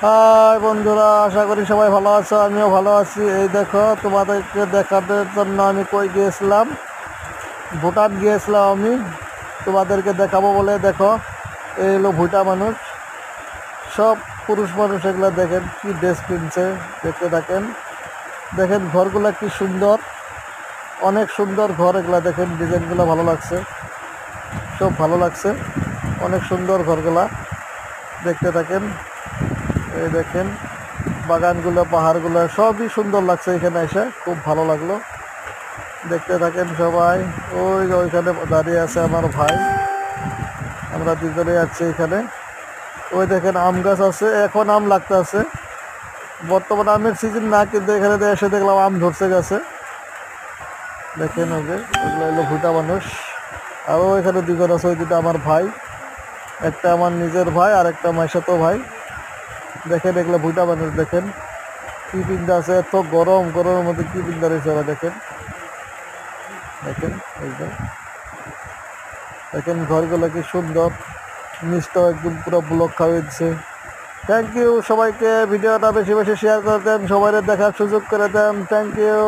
High বন্ধুরা, আশা করি সবাই ভালো আছো। আমিও ভালো আছি। এই দেখো, তোমাদেরকে দেখানোর জন্য আমি কই গিয়েছিলাম, ভুটান গিয়েছিলাম আমি। তোমাদেরকে দেখাবো বলে দেখো, এই হলো ভুটা মানুষ, সব পুরুষ মানুষ। এগুলো দেখেন কি ড্রেস কিনছে, দেখতে থাকেন। দেখেন ঘরগুলা কি সুন্দর, অনেক সুন্দর ঘর। এগুলা দেখেন, ডিজাইনগুলো ভালো লাগছে, সব ভালো লাগছে, অনেক সুন্দর ঘরগুলা। দেখতে থাকেন। এই দেখেন বাগানগুলো, পাহাড়গুলো সবই সুন্দর লাগছে। এখানে এসে খুব ভালো লাগলো। দেখতে থাকেন সবাই। ওই যে ওইখানে দাঁড়িয়ে আছে আমার ভাই, আমরা দুজনে যাচ্ছি এখানে। ওই দেখেন আম গাছ আছে, এখন আম লাগতে আছে। বর্তমানে আমের সিজন না, কিন্তু এখানে এসে দেখলাম আম ধরছে গেছে। দেখেন ওই যে ওইগুলো হলো ভুটা মানুষ। আরও এখানে দুজন আছে, ওই দুটো আমার ভাই, একটা আমার নিজের ভাই আর একটা মাইশাতো ভাই। দেখেন এগুলো ভুটা মানুষ। দেখেন কি পিন্দা আছে, এত গরম, গরমের মধ্যে কি পিন্দা রয়েছে ওরা। দেখেন দেখেন এই যে দেখেন ঘরগুলো কি সুন্দর, নিচটাও একদম পুরো ব্লক খাওয়াই দিচ্ছে। থ্যাংক ইউ সবাইকে। ভিডিওটা বেশি বেশি শেয়ার করে দেন, সবাই দেখার সুযোগ করে দেন। Thank you.